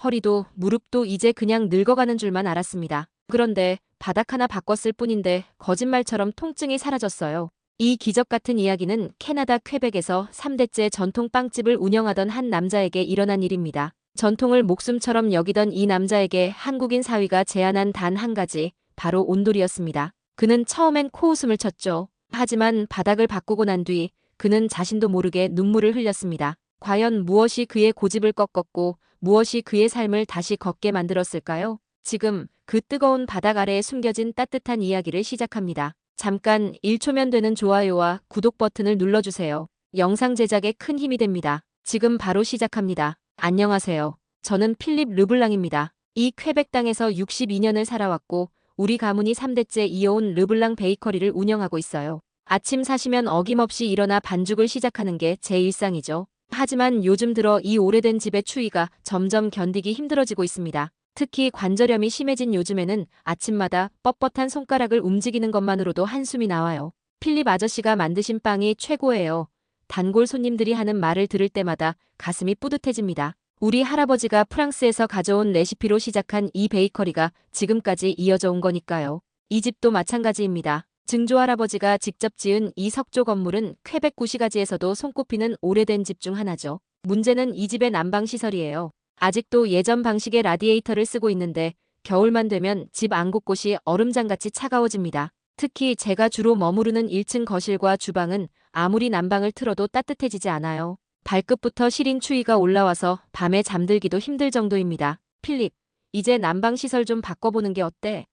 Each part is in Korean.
허리도 무릎도 이제 그냥 늙어가는 줄만 알았습니다. 그런데 바닥 하나 바꿨을 뿐인데 거짓말처럼 통증이 사라졌어요. 이 기적 같은 이야기는 캐나다 퀘벡에서 3대째 전통 빵집을 운영하던 한 남자에게 일어난 일입니다. 전통을 목숨처럼 여기던 이 남자에게 한국인 사위가 제안한 단 한 가지, 바로 온돌이었습니다. 그는 처음엔 코웃음을 쳤죠. 하지만 바닥을 바꾸고 난 뒤 그는 자신도 모르게 눈물을 흘렸습니다. 과연 무엇이 그의 고집을 꺾었고 무엇이 그의 삶을 다시 걷게 만들었을까요? 지금 그 뜨거운 바닥 아래에 숨겨진 따뜻한 이야기를 시작합니다. 잠깐 1초면 되는 좋아요와 구독 버튼을 눌러주세요. 영상 제작에 큰 힘이 됩니다. 지금 바로 시작합니다. 안녕하세요. 저는 필립 르블랑입니다. 이 퀘벡 땅에서 62년을 살아왔고 우리 가문이 3대째 이어온 르블랑 베이커리를 운영하고 있어요. 아침 사시면 어김없이 일어나 반죽을 시작하는 게 제 일상이죠. 하지만 요즘 들어 이 오래된 집의 추위가 점점 견디기 힘들어지고 있습니다. 특히 관절염이 심해진 요즘에는 아침마다 뻣뻣한 손가락을 움직이는 것만으로도 한숨이 나와요. 필립 아저씨가 만드신 빵이 최고예요. 단골 손님들이 하는 말을 들을 때마다 가슴이 뿌듯해집니다. 우리 할아버지가 프랑스에서 가져온 레시피로 시작한 이 베이커리가 지금까지 이어져 온 거니까요. 이 집도 마찬가지입니다. 증조 할아버지가 직접 지은 이 석조 건물은 퀘벡 구시가지에서도 손꼽히는 오래된 집 중 하나죠. 문제는 이 집의 난방 시설이에요. 아직도 예전 방식의 라디에이터를 쓰고 있는데 겨울만 되면 집 안 곳곳이 얼음장같이 차가워집니다. 특히 제가 주로 머무르는 1층 거실과 주방은 아무리 난방을 틀어도 따뜻해지지 않아요. 발끝부터 시린 추위가 올라와서 밤에 잠들기도 힘들 정도입니다. 필립, 이제 난방시설 좀 바꿔보는 게 어때?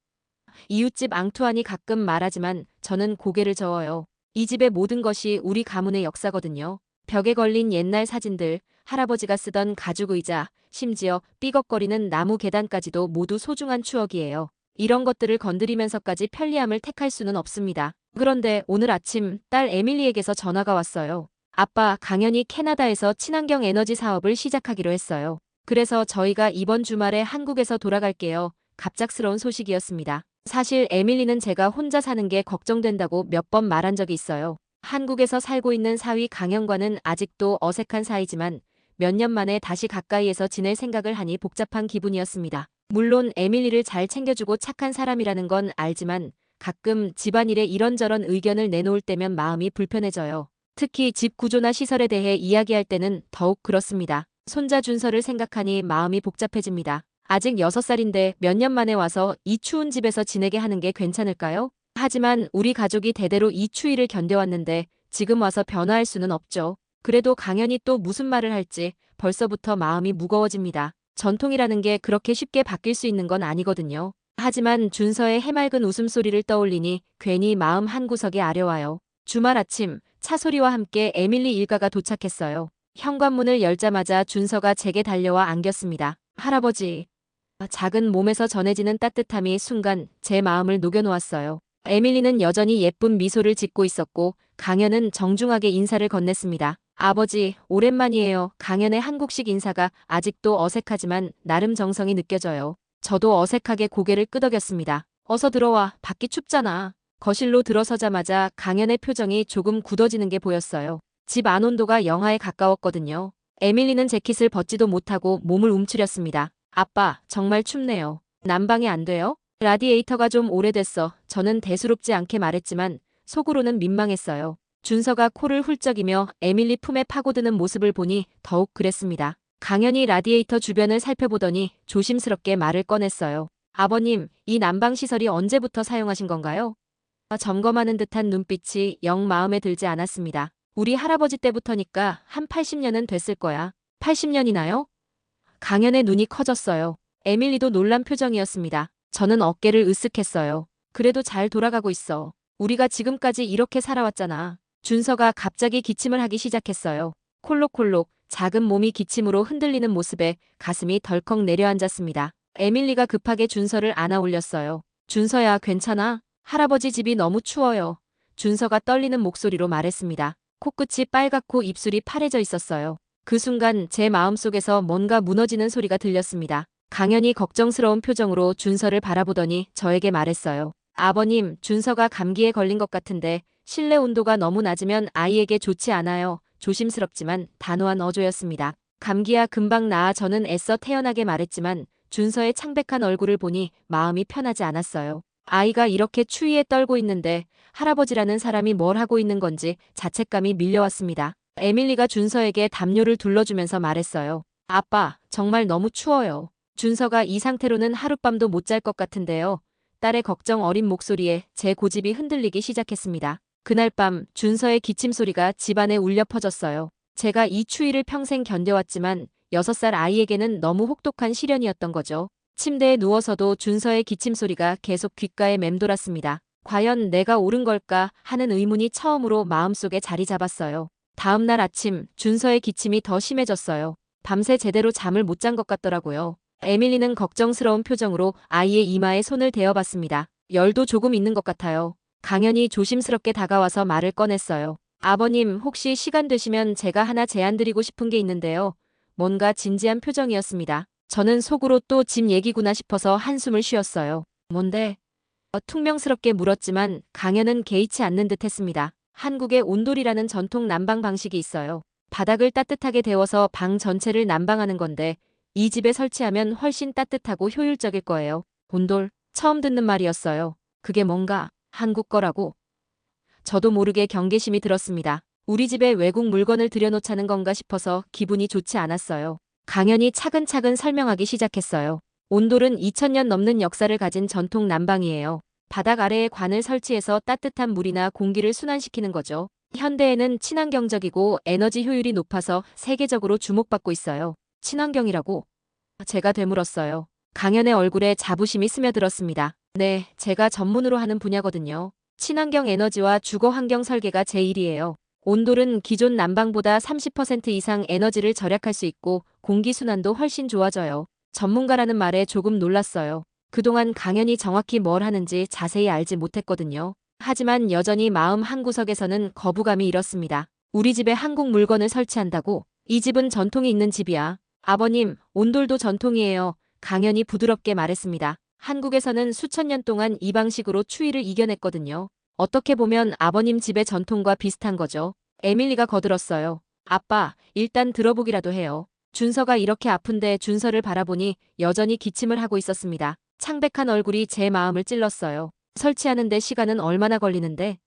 이웃집 앙투안이 가끔 말하지만 저는 고개를 저어요. 이 집의 모든 것이 우리 가문의 역사거든요. 벽에 걸린 옛날 사진들, 할아버지가 쓰던 가죽 의자, 심지어 삐걱거리는 나무 계단까지도 모두 소중한 추억이에요. 이런 것들을 건드리면서까지 편리함을 택할 수는 없습니다. 그런데 오늘 아침 딸 에밀리에게서 전화가 왔어요. 아빠, 강연이 캐나다에서 친환경 에너지 사업을 시작하기로 했어요. 그래서 저희가 이번 주말에 한국에서 돌아갈게요. 갑작스러운 소식이었습니다. 사실 에밀리는 제가 혼자 사는 게 걱정된다고 몇 번 말한 적이 있어요. 한국에서 살고 있는 사위 강연과는 아직도 어색한 사이지만 몇 년 만에 다시 가까이에서 지낼 생각을 하니 복잡한 기분이었습니다. 물론 에밀리를 잘 챙겨주고 착한 사람이라는 건 알지만 가끔 집안일에 이런저런 의견을 내놓을 때면 마음이 불편해져요. 특히 집 구조나 시설에 대해 이야기할 때는 더욱 그렇습니다. 손자 준서를 생각하니 마음이 복잡해집니다. 아직 6살인데 몇 년 만에 와서 이 추운 집에서 지내게 하는 게 괜찮을까요? 하지만 우리 가족이 대대로 이 추위를 견뎌왔는데 지금 와서 변화할 수는 없죠. 그래도 강연이 또 무슨 말을 할지 벌써부터 마음이 무거워집니다. 전통이라는 게 그렇게 쉽게 바뀔 수 있는 건 아니거든요. 하지만 준서의 해맑은 웃음소리를 떠올리니 괜히 마음 한구석에 아려와요. 주말 아침 차 소리와 함께 에밀리 일가가 도착했어요. 현관문을 열자마자 준서가 제게 달려와 안겼습니다. 할아버지. 작은 몸에서 전해지는 따뜻함이 순간 제 마음을 녹여놓았어요. 에밀리는 여전히 예쁜 미소를 짓고 있었고 강연은 정중하게 인사를 건넸습니다. 아버지, 오랜만이에요. 강연의 한국식 인사가 아직도 어색하지만 나름 정성이 느껴져요. 저도 어색하게 고개를 끄덕였습니다. 어서 들어와. 밖이 춥잖아. 거실로 들어서자마자 강연의 표정이 조금 굳어지는 게 보였어요. 집 안 온도가 영하에 가까웠거든요. 에밀리는 재킷을 벗지도 못하고 몸을 움츠렸습니다. 아빠, 정말 춥네요. 난방이 안 돼요? 라디에이터가 좀 오래됐어. 저는 대수롭지 않게 말했지만 속으로는 민망했어요. 준서가 코를 훌쩍이며 에밀리 품에 파고드는 모습을 보니 더욱 그랬습니다. 강연히 라디에이터 주변을 살펴보더니 조심스럽게 말을 꺼냈어요. 아버님, 이 난방시설이 언제부터 사용하신 건가요? 점검하는 듯한 눈빛이 영 마음에 들지 않았습니다. 우리 할아버지 때부터니까 한 80년은 됐을 거야. 80년이나요? 강연의 눈이 커졌어요. 에밀리도 놀란 표정이었습니다. 저는 어깨를 으쓱했어요. 그래도 잘 돌아가고 있어. 우리가 지금까지 이렇게 살아왔잖아. 준서가 갑자기 기침을 하기 시작했어요. 콜록콜록 작은 몸이 기침으로 흔들리는 모습에 가슴이 덜컥 내려앉았습니다. 에밀리가 급하게 준서를 안아 올렸어요. 준서야, 괜찮아? 할아버지 집이 너무 추워요. 준서가 떨리는 목소리로 말했습니다. 코끝이 빨갛고 입술이 파래져 있었어요. 그 순간 제 마음속에서 뭔가 무너지는 소리가 들렸습니다. 강연이 걱정스러운 표정으로 준서를 바라보더니 저에게 말했어요. 아버님, 준서가 감기에 걸린 것 같은데 실내 온도가 너무 낮으면 아이에게 좋지 않아요. 조심스럽지만 단호한 어조였습니다. 감기야 금방 나아 저는 애써 태연하게 말했지만 준서의 창백한 얼굴을 보니 마음이 편하지 않았어요. 아이가 이렇게 추위에 떨고 있는데 할아버지라는 사람이 뭘 하고 있는 건지 자책감이 밀려왔습니다. 에밀리가 준서에게 담요를 둘러주면서 말했어요. 아빠, 정말 너무 추워요. 준서가 이 상태로는 하룻밤도 못 잘 것 같은데요. 딸의 걱정 어린 목소리에 제 고집이 흔들리기 시작했습니다. 그날 밤 준서의 기침 소리가 집안에 울려 퍼졌어요. 제가 이 추위를 평생 견뎌왔지만 6살 아이에게는 너무 혹독한 시련이었던 거죠. 침대에 누워서도 준서의 기침 소리가 계속 귓가에 맴돌았습니다. 과연 내가 옳은 걸까 하는 의문이 처음으로 마음속에 자리 잡았어요. 다음 날 아침 준서의 기침이 더 심해졌어요. 밤새 제대로 잠을 못 잔 것 같더라고요. 에밀리는 걱정스러운 표정으로 아이의 이마에 손을 대어봤습니다. 열도 조금 있는 것 같아요. 강연이 조심스럽게 다가와서 말을 꺼냈어요. 아버님, 혹시 시간 되시면 제가 하나 제안드리고 싶은 게 있는데요. 뭔가 진지한 표정이었습니다. 저는 속으로 또 집 얘기구나 싶어서 한숨을 쉬었어요. 뭔데? 퉁명스럽게 물었지만 강연은 개의치 않는 듯 했습니다. 한국의 온돌이라는 전통 난방 방식이 있어요. 바닥을 따뜻하게 데워서 방 전체를 난방하는 건데 이 집에 설치하면 훨씬 따뜻하고 효율적일 거예요. 온돌, 처음 듣는 말이었어요. 그게 뭔가 한국 거라고. 저도 모르게 경계심이 들었습니다. 우리 집에 외국 물건을 들여놓자는 건가 싶어서 기분이 좋지 않았어요. 강연이 차근차근 설명하기 시작했어요. 온돌은 2000년 넘는 역사를 가진 전통 난방이에요. 바닥 아래에 관을 설치해서 따뜻한 물이나 공기를 순환시키는 거죠. 현대에는 친환경적이고 에너지 효율이 높아서 세계적으로 주목받고 있어요. 친환경이라고? 제가 되물었어요. 강연의 얼굴에 자부심이 스며들었습니다. 네, 제가 전문으로 하는 분야거든요. 친환경 에너지와 주거 환경 설계가 제 일이에요. 온돌은 기존 난방보다 30% 이상 에너지를 절약할 수 있고 공기순환도 훨씬 좋아져요. 전문가라는 말에 조금 놀랐어요. 그동안 강연이 정확히 뭘 하는지 자세히 알지 못했거든요. 하지만 여전히 마음 한구석에서는 거부감이 일었습니다. 우리 집에 한국 물건을 설치한다고? 이 집은 전통이 있는 집이야. 아버님, 온돌도 전통이에요. 강연이 부드럽게 말했습니다. 한국에서는 수천 년 동안 이 방식으로 추위를 이겨냈거든요. 어떻게 보면 아버님 집의 전통과 비슷한 거죠. 에밀리가 거들었어요. 아빠, 일단 들어보기라도 해요. 준서가 이렇게 아픈데 준서를 바라보니 여전히 기침을 하고 있었습니다. 창백한 얼굴이 제 마음을 찔렀어요. 설치하는데 시간은 얼마나 걸리는데?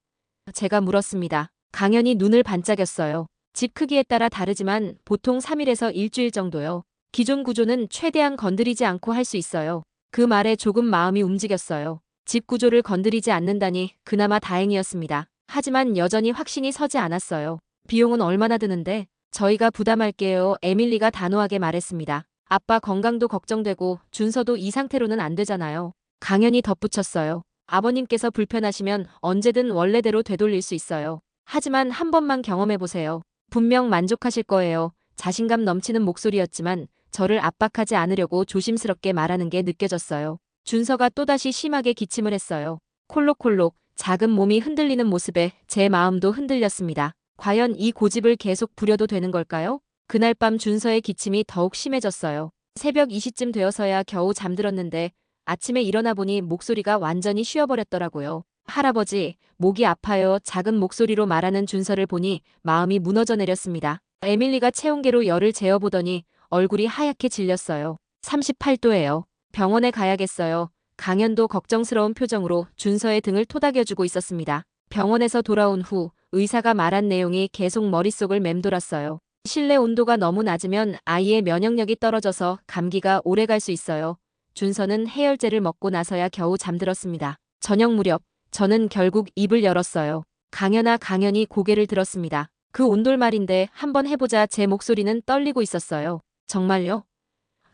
제가 물었습니다. 강연이 눈을 반짝였어요. 집 크기에 따라 다르지만 보통 3일에서 일주일 정도요. 기존 구조는 최대한 건드리지 않고 할 수 있어요. 그 말에 조금 마음이 움직였어요. 집 구조를 건드리지 않는다니 그나마 다행이었습니다. 하지만 여전히 확신이 서지 않았어요. 비용은 얼마나 드는데? 저희가 부담할게요. 에밀리가 단호하게 말했습니다. 아빠 건강도 걱정되고 준서도 이 상태로는 안 되잖아요. 강연히 덧붙였어요. 아버님께서 불편하시면 언제든 원래대로 되돌릴 수 있어요. 하지만 한 번만 경험해보세요. 분명 만족하실 거예요. 자신감 넘치는 목소리였지만 저를 압박하지 않으려고 조심스럽게 말하는 게 느껴졌어요. 준서가 또다시 심하게 기침을 했어요. 콜록콜록 작은 몸이 흔들리는 모습에 제 마음도 흔들렸습니다. 과연 이 고집을 계속 부려도 되는 걸까요? 그날 밤 준서의 기침이 더욱 심해졌어요. 새벽 2시쯤 되어서야 겨우 잠들었는데 아침에 일어나 보니 목소리가 완전히 쉬어버렸더라고요. 할아버지, 목이 아파요. 작은 목소리로 말하는 준서를 보니 마음이 무너져 내렸습니다. 에밀리가 체온계로 열을 재어보더니 얼굴이 하얗게 질렸어요. 38도예요. 병원에 가야겠어요. 강연도 걱정스러운 표정으로 준서의 등을 토닥여주고 있었습니다. 병원에서 돌아온 후 의사가 말한 내용이 계속 머릿속을 맴돌았어요. 실내 온도가 너무 낮으면 아이의 면역력이 떨어져서 감기가 오래 갈 수 있어요. 준서는 해열제를 먹고 나서야 겨우 잠들었습니다. 저녁 무렵 저는 결국 입을 열었어요. 강연이 고개를 들었습니다. 그 온돌 말인데 한번 해보자. 제 목소리는 떨리고 있었어요. 정말요?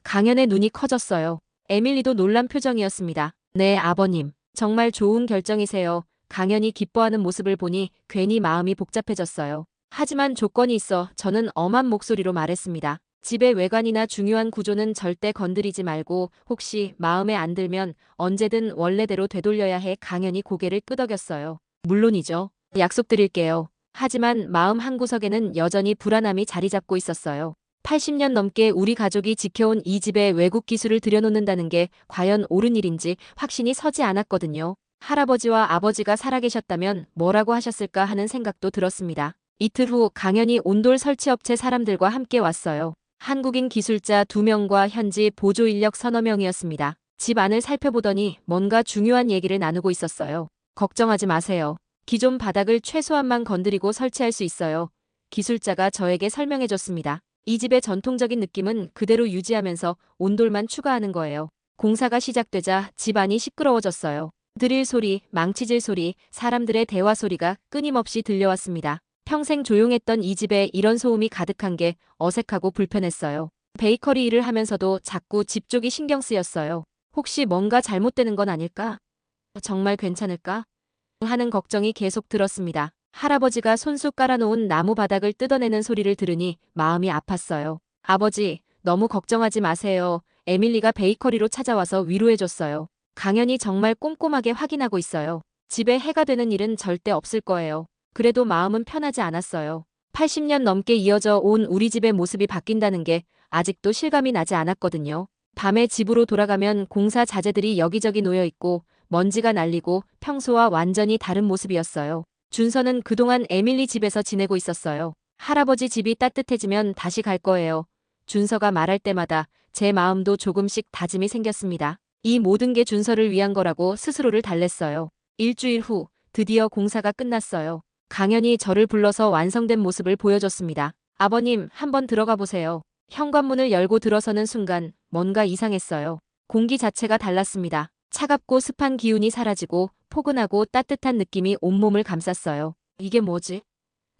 강연의 눈이 커졌어요. 에밀리도 놀란 표정이었습니다. 네, 아버님. 정말 좋은 결정이세요. 강연이 기뻐하는 모습을 보니 괜히 마음이 복잡해졌어요. 하지만 조건이 있어 저는 엄한 목소리로 말했습니다. 집의 외관이나 중요한 구조는 절대 건드리지 말고 혹시 마음에 안 들면 언제든 원래대로 되돌려야 해. 강연이 고개를 끄덕였어요. 물론이죠. 약속드릴게요. 하지만 마음 한구석에는 여전히 불안함이 자리 잡고 있었어요. 80년 넘게 우리 가족이 지켜온 이 집에 외국 기술을 들여놓는다는 게 과연 옳은 일인지 확신이 서지 않았거든요. 할아버지와 아버지가 살아계셨다면 뭐라고 하셨을까 하는 생각도 들었습니다. 이틀 후 강연이 온돌 설치업체 사람들과 함께 왔어요. 한국인 기술자 2명과 현지 보조 인력 서너 명이었습니다. 집 안을 살펴보더니 뭔가 중요한 얘기를 나누고 있었어요. 걱정하지 마세요. 기존 바닥을 최소한만 건드리고 설치할 수 있어요. 기술자가 저에게 설명해줬습니다. 이 집의 전통적인 느낌은 그대로 유지하면서 온돌만 추가하는 거예요. 공사가 시작되자 집안이 시끄러워졌어요. 드릴 소리, 망치질 소리, 사람들의 대화 소리가 끊임없이 들려왔습니다. 평생 조용했던 이 집에 이런 소음이 가득한 게 어색하고 불편했어요. 베이커리 일을 하면서도 자꾸 집 쪽이 신경 쓰였어요. 혹시 뭔가 잘못되는 건 아닐까? 정말 괜찮을까? 하는 걱정이 계속 들었습니다. 할아버지가 손수 깔아놓은 나무 바닥을 뜯어내는 소리를 들으니 마음이 아팠어요. 아버지, 너무 걱정하지 마세요. 에밀리가 베이커리로 찾아와서 위로해줬어요. 강연이 정말 꼼꼼하게 확인하고 있어요. 집에 해가 되는 일은 절대 없을 거예요. 그래도 마음은 편하지 않았어요. 80년 넘게 이어져 온 우리 집의 모습이 바뀐다는 게 아직도 실감이 나지 않았거든요. 밤에 집으로 돌아가면 공사 자재들이 여기저기 놓여 있고 먼지가 날리고 평소와 완전히 다른 모습이었어요. 준서는 그동안 에밀리 집에서 지내고 있었어요. 할아버지 집이 따뜻해지면 다시 갈 거예요. 준서가 말할 때마다 제 마음도 조금씩 다짐이 생겼습니다. 이 모든 게 준서를 위한 거라고 스스로를 달랬어요. 일주일 후 드디어 공사가 끝났어요. 강연이 저를 불러서 완성된 모습을 보여줬습니다. 아버님, 한번 들어가 보세요. 현관문을 열고 들어서는 순간 뭔가 이상했어요. 공기 자체가 달랐습니다. 차갑고 습한 기운이 사라지고 포근하고 따뜻한 느낌이 온몸을 감쌌어요. 이게 뭐지?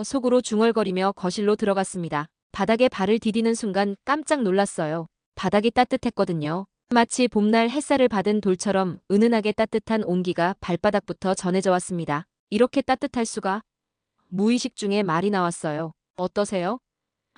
속으로 중얼거리며 거실로 들어갔습니다. 바닥에 발을 디디는 순간 깜짝 놀랐어요. 바닥이 따뜻했거든요. 마치 봄날 햇살을 받은 돌처럼 은은하게 따뜻한 온기가 발바닥부터 전해져 왔습니다. 이렇게 따뜻할 수가? 무의식 중에 말이 나왔어요. 어떠세요?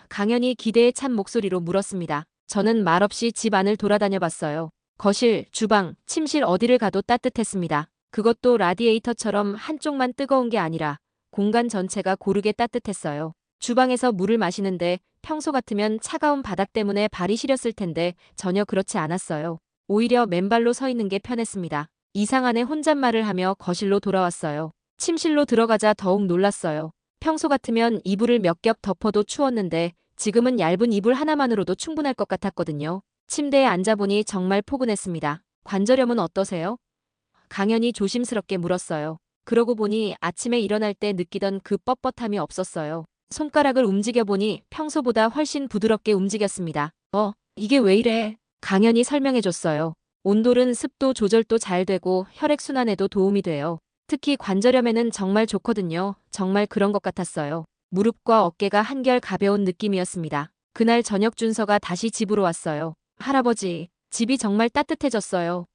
강연이 기대에 찬 목소리로 물었습니다. 저는 말없이 집 안을 돌아다녀 봤어요. 거실, 주방, 침실 어디를 가도 따뜻했습니다. 그것도 라디에이터처럼 한쪽만 뜨거운 게 아니라 공간 전체가 고르게 따뜻했어요. 주방에서 물을 마시는데 평소 같으면 차가운 바닥 때문에 발이 시렸을 텐데 전혀 그렇지 않았어요. 오히려 맨발로 서 있는 게 편했습니다. 이상 안에 혼잣말을 하며 거실로 돌아왔어요. 침실로 들어가자 더욱 놀랐어요. 평소 같으면 이불을 몇 겹 덮어도 추웠는데 지금은 얇은 이불 하나만으로도 충분할 것 같았거든요. 침대에 앉아보니 정말 포근했습니다. 관절염은 어떠세요? 강연이 조심스럽게 물었어요. 그러고 보니 아침에 일어날 때 느끼던 그 뻣뻣함이 없었어요. 손가락을 움직여보니 평소보다 훨씬 부드럽게 움직였습니다. 이게 왜 이래? 강연이 설명해줬어요. 온돌은 습도 조절도 잘 되고 혈액순환에도 도움이 돼요. 특히 관절염에는 정말 좋거든요. 정말 그런 것 같았어요. 무릎과 어깨가 한결 가벼운 느낌이었습니다. 그날 저녁 준서가 다시 집으로 왔어요. 할아버지, 집이 정말 따뜻해졌어요.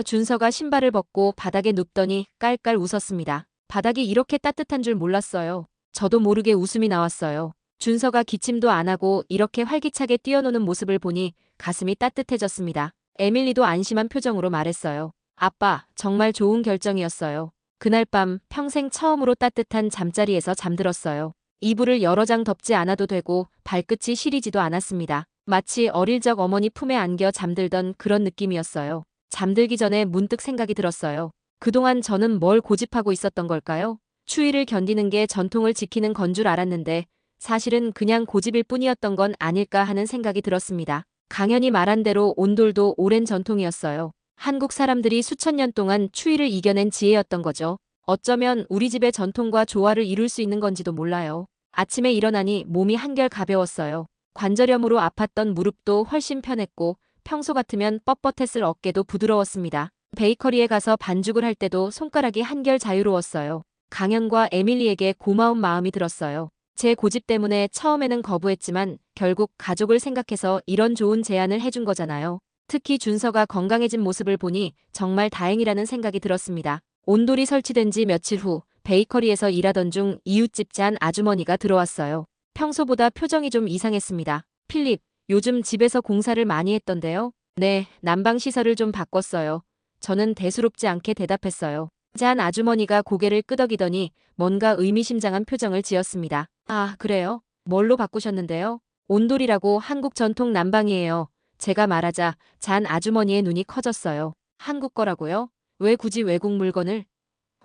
준서가 신발을 벗고 바닥에 눕더니 깔깔 웃었습니다. 바닥이 이렇게 따뜻한 줄 몰랐어요. 저도 모르게 웃음이 나왔어요. 준서가 기침도 안 하고 이렇게 활기차게 뛰어노는 모습을 보니 가슴이 따뜻해졌습니다. 에밀리도 안심한 표정으로 말했어요. 아빠, 정말 좋은 결정이었어요. 그날 밤 평생 처음으로 따뜻한 잠자리에서 잠들었어요. 이불을 여러 장 덮지 않아도 되고 발끝이 시리지도 않았습니다. 마치 어릴 적 어머니 품에 안겨 잠들던 그런 느낌이었어요. 잠들기 전에 문득 생각이 들었어요. 그동안 저는 뭘 고집하고 있었던 걸까요? 추위를 견디는 게 전통을 지키는 건 줄 알았는데 사실은 그냥 고집일 뿐이었던 건 아닐까 하는 생각이 들었습니다. 강연이 말한 대로 온돌도 오랜 전통이었어요. 한국 사람들이 수천 년 동안 추위를 이겨낸 지혜였던 거죠. 어쩌면 우리 집의 전통과 조화를 이룰 수 있는 건지도 몰라요. 아침에 일어나니 몸이 한결 가벼웠어요. 관절염으로 아팠던 무릎도 훨씬 편했고 평소 같으면 뻣뻣했을 어깨도 부드러웠습니다. 베이커리에 가서 반죽을 할 때도 손가락이 한결 자유로웠어요. 강연과 에밀리에게 고마운 마음이 들었어요. 제 고집 때문에 처음에는 거부했지만 결국 가족을 생각해서 이런 좋은 제안을 해준 거잖아요. 특히 준서가 건강해진 모습을 보니 정말 다행이라는 생각이 들었습니다. 온돌이 설치된 지 며칠 후 베이커리에서 일하던 중 이웃집 잔 아주머니가 들어왔어요. 평소보다 표정이 좀 이상했습니다. 필립, 요즘 집에서 공사를 많이 했던데요? 네, 난방시설을 좀 바꿨어요. 저는 대수롭지 않게 대답했어요. 잔 아주머니가 고개를 끄덕이더니 뭔가 의미심장한 표정을 지었습니다. 아, 그래요? 뭘로 바꾸셨는데요? 온돌이라고 한국 전통 난방이에요. 제가 말하자 잔 아주머니의 눈이 커졌어요. 한국 거라고요? 왜 굳이 외국 물건을?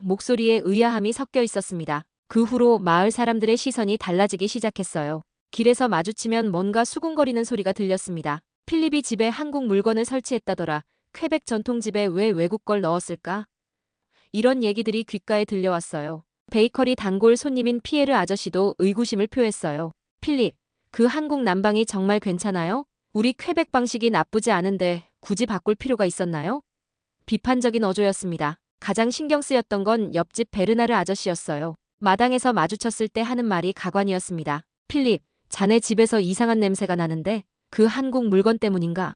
목소리에 의아함이 섞여 있었습니다. 그 후로 마을 사람들의 시선이 달라지기 시작했어요. 길에서 마주치면 뭔가 수군거리는 소리가 들렸습니다. 필립이 집에 한국 물건을 설치했다더라. 퀘벡 전통집에 왜 외국 걸 넣었을까? 이런 얘기들이 귓가에 들려왔어요. 베이커리 단골 손님인 피에르 아저씨도 의구심을 표했어요. 필립, 그 한국 난방이 정말 괜찮아요? 우리 퀘벡 방식이 나쁘지 않은데 굳이 바꿀 필요가 있었나요? 비판적인 어조였습니다. 가장 신경 쓰였던 건 옆집 베르나르 아저씨였어요. 마당에서 마주쳤을 때 하는 말이 가관이었습니다. 필립, 자네 집에서 이상한 냄새가 나는데 그 한국 물건 때문인가?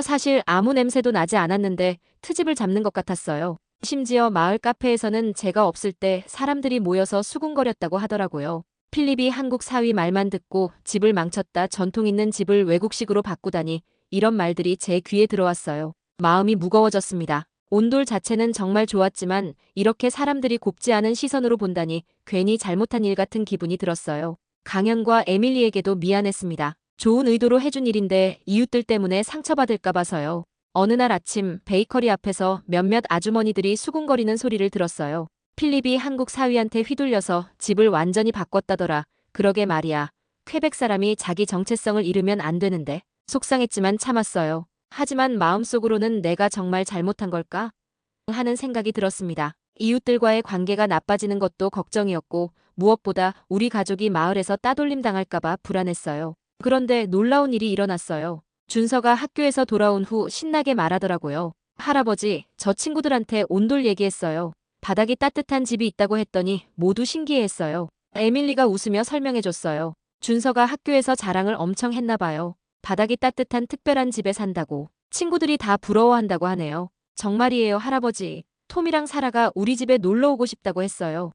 사실 아무 냄새도 나지 않았는데 트집을 잡는 것 같았어요. 심지어 마을 카페에서는 제가 없을 때 사람들이 모여서 수군거렸다고 하더라고요. 필립이 한국 사위 말만 듣고 집을 망쳤다, 전통 있는 집을 외국식으로 바꾸다니, 이런 말들이 제 귀에 들어왔어요. 마음이 무거워졌습니다. 온돌 자체는 정말 좋았지만 이렇게 사람들이 곱지 않은 시선으로 본다니 괜히 잘못한 일 같은 기분이 들었어요. 강현과 에밀리에게도 미안했습니다. 좋은 의도로 해준 일인데 이웃들 때문에 상처받을까 봐서요. 어느 날 아침 베이커리 앞에서 몇몇 아주머니들이 수군거리는 소리를 들었어요. 필립이 한국 사위한테 휘둘려서 집을 완전히 바꿨다더라. 그러게 말이야. 퀘벡 사람이 자기 정체성을 잃으면 안 되는데. 속상했지만 참았어요. 하지만 마음속으로는 내가 정말 잘못한 걸까? 하는 생각이 들었습니다. 이웃들과의 관계가 나빠지는 것도 걱정이었고 무엇보다 우리 가족이 마을에서 따돌림 당할까봐 불안했어요. 그런데 놀라운 일이 일어났어요. 준서가 학교에서 돌아온 후 신나게 말하더라고요. 할아버지, 저 친구들한테 온돌 얘기했어요. 바닥이 따뜻한 집이 있다고 했더니 모두 신기해했어요. 에밀리가 웃으며 설명해줬어요. 준서가 학교에서 자랑을 엄청 했나 봐요. 바닥이 따뜻한 특별한 집에 산다고. 친구들이 다 부러워한다고 하네요. 정말이에요, 할아버지. 톰이랑 사라가 우리 집에 놀러 오고 싶다고 했어요.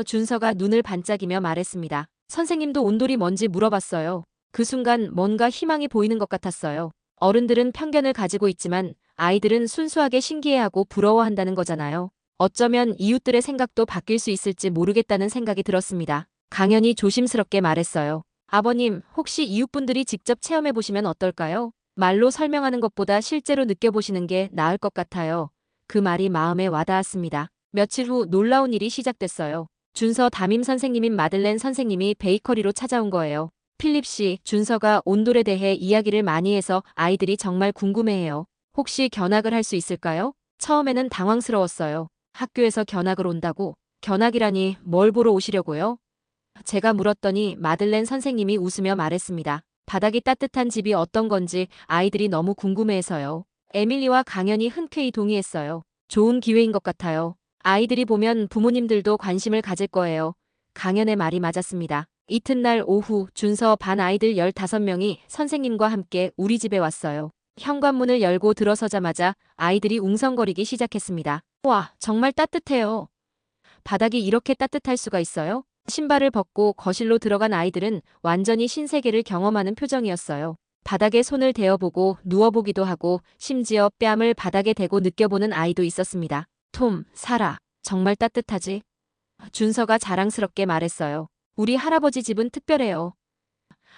준서가 눈을 반짝이며 말했습니다. 선생님도 온돌이 뭔지 물어봤어요. 그 순간 뭔가 희망이 보이는 것 같았어요. 어른들은 편견을 가지고 있지만 아이들은 순수하게 신기해하고 부러워한다는 거잖아요. 어쩌면 이웃들의 생각도 바뀔 수 있을지 모르겠다는 생각이 들었습니다. 강현이 조심스럽게 말했어요. 아버님, 혹시 이웃분들이 직접 체험해보시면 어떨까요? 말로 설명하는 것보다 실제로 느껴보시는 게 나을 것 같아요. 그 말이 마음에 와닿았습니다. 며칠 후 놀라운 일이 시작됐어요. 준서 담임 선생님인 마들렌 선생님이 베이커리로 찾아온 거예요. 필립 씨, 준서가 온돌에 대해 이야기를 많이 해서 아이들이 정말 궁금해해요. 혹시 견학을 할 수 있을까요? 처음에는 당황스러웠어요. 학교에서 견학을 온다고? 견학이라니 뭘 보러 오시려고요? 제가 물었더니 마들렌 선생님이 웃으며 말했습니다. 바닥이 따뜻한 집이 어떤 건지 아이들이 너무 궁금해해서요. 에밀리와 강현이 흔쾌히 동의했어요. 좋은 기회인 것 같아요. 아이들이 보면 부모님들도 관심을 가질 거예요. 강현의 말이 맞았습니다. 이튿날 오후 준서 반 아이들 15명이 선생님과 함께 우리 집에 왔어요. 현관문을 열고 들어서자마자 아이들이 웅성거리기 시작했습니다. 와, 정말 따뜻해요. 바닥이 이렇게 따뜻할 수가 있어요? 신발을 벗고 거실로 들어간 아이들은 완전히 신세계를 경험하는 표정이었어요. 바닥에 손을 대어보고 누워보기도 하고 심지어 뺨을 바닥에 대고 느껴보는 아이도 있었습니다. 톰, 사라, 정말 따뜻하지? 준서가 자랑스럽게 말했어요. 우리 할아버지 집은 특별해요.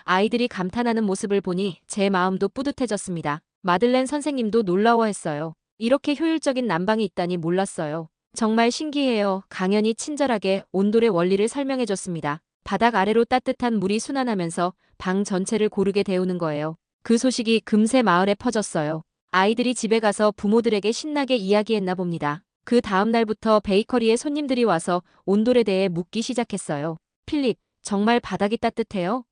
아이들이 감탄하는 모습을 보니 제 마음도 뿌듯해졌습니다. 마들렌 선생님도 놀라워했어요. 이렇게 효율적인 난방이 있다니 몰랐어요. 정말 신기해요. 강연이 친절하게 온돌의 원리를 설명해줬습니다. 바닥 아래로 따뜻한 물이 순환하면서 방 전체를 고르게 데우는 거예요. 그 소식이 금세 마을에 퍼졌어요. 아이들이 집에 가서 부모들에게 신나게 이야기했나 봅니다. 그 다음 날부터 베이커리에 손님들이 와서 온돌에 대해 묻기 시작했어요. 필립, 정말 바닥이 따뜻해요?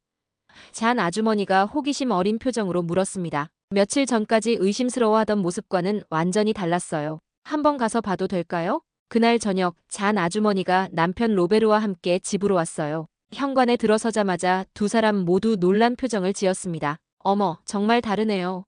잔 아주머니가 호기심 어린 표정으로 물었습니다. 며칠 전까지 의심스러워하던 모습과는 완전히 달랐어요. 한번 가서 봐도 될까요? 그날 저녁 잔 아주머니가 남편 로베르와 함께 집으로 왔어요. 현관에 들어서자마자 두 사람 모두 놀란 표정을 지었습니다. 어머, 정말 다르네요.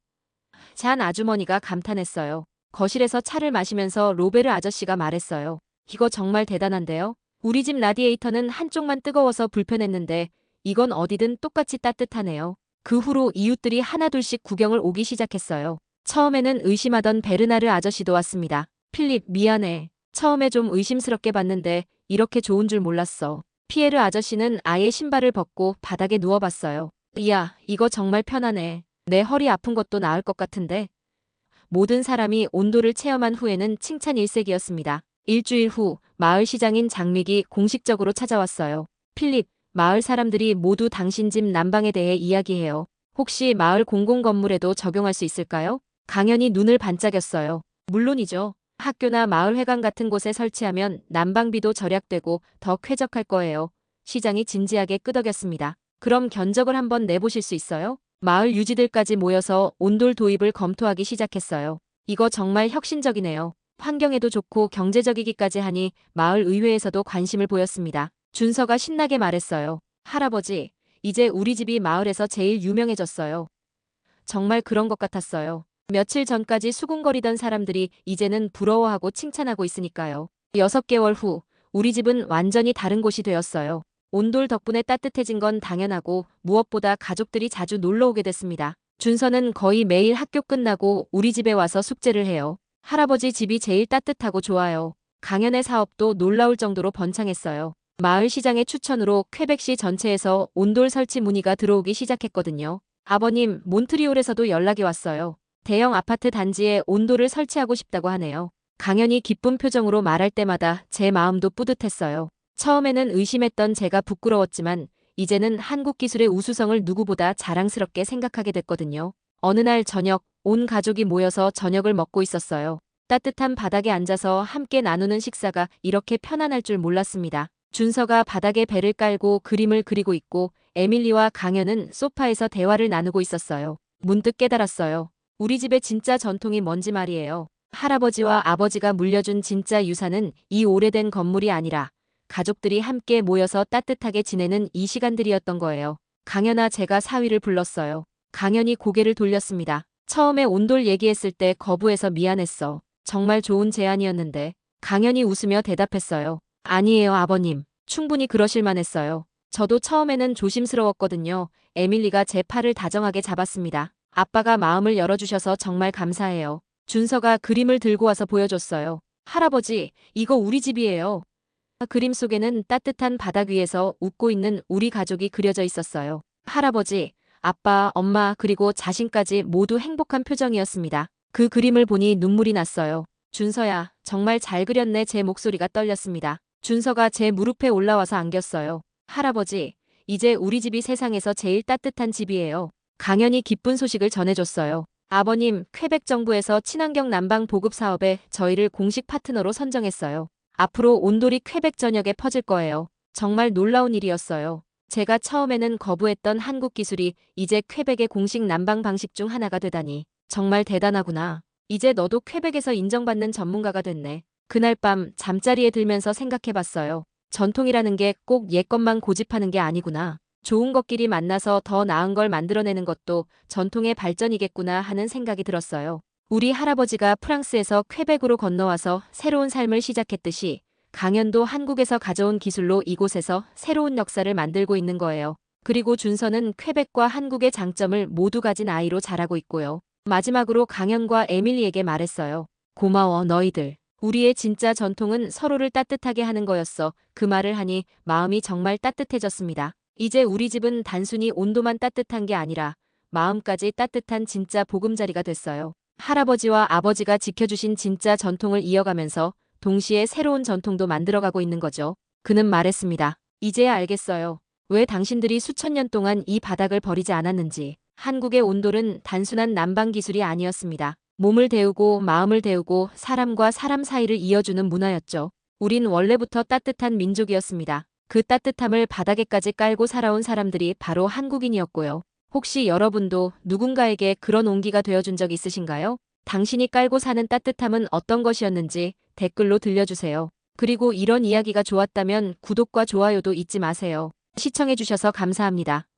잔 아주머니가 감탄했어요. 거실에서 차를 마시면서 로베르 아저씨가 말했어요. 이거 정말 대단한데요? 우리 집 라디에이터는 한쪽만 뜨거워서 불편했는데 이건 어디든 똑같이 따뜻하네요. 그 후로 이웃들이 하나둘씩 구경을 오기 시작했어요. 처음에는 의심하던 베르나르 아저씨도 왔습니다. 필립, 미안해. 처음에 좀 의심스럽게 봤는데 이렇게 좋은 줄 몰랐어. 피에르 아저씨는 아예 신발을 벗고 바닥에 누워봤어요. 이야, 이거 정말 편하네. 내 허리 아픈 것도 나을 것 같은데. 모든 사람이 온도를 체험한 후에는 칭찬 일색이었습니다. 일주일 후 마을 시장인 장믹이 공식적으로 찾아왔어요. 필립, 마을 사람들이 모두 당신 집 난방에 대해 이야기해요. 혹시 마을 공공건물에도 적용할 수 있을까요? 강연이 눈을 반짝였어요. 물론이죠. 학교나 마을회관 같은 곳에 설치하면 난방비도 절약되고 더 쾌적할 거예요. 시장이 진지하게 끄덕였습니다. 그럼 견적을 한번 내보실 수 있어요? 마을 유지들까지 모여서 온돌 도입을 검토하기 시작했어요. 이거 정말 혁신적이네요. 환경에도 좋고 경제적이기까지 하니 마을 의회에서도 관심을 보였습니다. 준서가 신나게 말했어요. 할아버지, 이제 우리 집이 마을에서 제일 유명해졌어요. 정말 그런 것 같았어요. 며칠 전까지 수군거리던 사람들이 이제는 부러워하고 칭찬하고 있으니까요. 6개월 후, 우리 집은 완전히 다른 곳이 되었어요. 온돌 덕분에 따뜻해진 건 당연하고 무엇보다 가족들이 자주 놀러 오게 됐습니다. 준서는 거의 매일 학교 끝나고 우리 집에 와서 숙제를 해요. 할아버지 집이 제일 따뜻하고 좋아요. 강연의 사업도 놀라울 정도로 번창했어요. 마을 시장의 추천으로 퀘벡시 전체에서 온돌 설치 문의가 들어오기 시작했거든요. 아버님, 몬트리올에서도 연락이 왔어요. 대형 아파트 단지에 온돌을 설치하고 싶다고 하네요. 강연이 기쁜 표정으로 말할 때마다 제 마음도 뿌듯했어요. 처음에는 의심했던 제가 부끄러웠지만 이제는 한국 기술의 우수성을 누구보다 자랑스럽게 생각하게 됐거든요. 어느 날 저녁, 온 가족이 모여서 저녁을 먹고 있었어요. 따뜻한 바닥에 앉아서 함께 나누는 식사가 이렇게 편안할 줄 몰랐습니다. 준서가 바닥에 배를 깔고 그림을 그리고 있고 에밀리와 강현은 소파에서 대화를 나누고 있었어요. 문득 깨달았어요. 우리 집의 진짜 전통이 뭔지 말이에요. 할아버지와 아버지가 물려준 진짜 유산은 이 오래된 건물이 아니라 가족들이 함께 모여서 따뜻하게 지내는 이 시간들이었던 거예요. 강현아, 제가 사위를 불렀어요. 강현이 고개를 돌렸습니다. 처음에 온돌 얘기했을 때 거부해서 미안했어. 정말 좋은 제안이었는데. 강현이 웃으며 대답했어요. 아니에요, 아버님. 충분히 그러실 만했어요. 저도 처음에는 조심스러웠거든요. 에밀리가 제 팔을 다정하게 잡았습니다. 아빠가 마음을 열어주셔서 정말 감사해요. 준서가 그림을 들고 와서 보여줬어요. 할아버지, 이거 우리 집이에요. 그림 속에는 따뜻한 바닥 위에서 웃고 있는 우리 가족이 그려져 있었어요. 할아버지, 아빠, 엄마, 그리고 자신까지 모두 행복한 표정이었습니다. 그 그림을 보니 눈물이 났어요. 준서야, 정말 잘 그렸네. 제 목소리가 떨렸습니다. 준서가 제 무릎에 올라와서 안겼어요. 할아버지, 이제 우리 집이 세상에서 제일 따뜻한 집이에요. 강연이 기쁜 소식을 전해줬어요. 아버님, 퀘벡 정부에서 친환경 난방 보급 사업에 저희를 공식 파트너로 선정했어요. 앞으로 온돌이 퀘벡 전역에 퍼질 거예요. 정말 놀라운 일이었어요. 제가 처음에는 거부했던 한국 기술이 이제 퀘벡의 공식 난방 방식 중 하나가 되다니. 정말 대단하구나. 이제 너도 퀘벡에서 인정받는 전문가가 됐네. 그날 밤 잠자리에 들면서 생각해봤어요. 전통이라는 게 꼭 옛것만 고집하는 게 아니구나. 좋은 것끼리 만나서 더 나은 걸 만들어내는 것도 전통의 발전이겠구나 하는 생각이 들었어요. 우리 할아버지가 프랑스에서 퀘벡으로 건너와서 새로운 삶을 시작했듯이 강현도 한국에서 가져온 기술로 이곳에서 새로운 역사를 만들고 있는 거예요. 그리고 준서는 퀘벡과 한국의 장점을 모두 가진 아이로 자라고 있고요. 마지막으로 강현과 에밀리에게 말했어요. 고마워, 너희들. 우리의 진짜 전통은 서로를 따뜻하게 하는 거였어. 그 말을 하니 마음이 정말 따뜻해졌습니다. 이제 우리 집은 단순히 온도만 따뜻한 게 아니라 마음까지 따뜻한 진짜 보금자리가 됐어요. 할아버지와 아버지가 지켜주신 진짜 전통을 이어가면서 동시에 새로운 전통도 만들어가고 있는 거죠. 그는 말했습니다. 이제야 알겠어요. 왜 당신들이 수천 년 동안 이 바닥을 버리지 않았는지. 한국의 온돌은 단순한 난방 기술이 아니었습니다. 몸을 데우고 마음을 데우고 사람과 사람 사이를 이어주는 문화였죠. 우린 원래부터 따뜻한 민족이었습니다. 그 따뜻함을 바닥에까지 깔고 살아온 사람들이 바로 한국인이었고요. 혹시 여러분도 누군가에게 그런 온기가 되어준 적 있으신가요? 당신이 깔고 사는 따뜻함은 어떤 것이었는지 댓글로 들려주세요. 그리고 이런 이야기가 좋았다면 구독과 좋아요도 잊지 마세요. 시청해주셔서 감사합니다.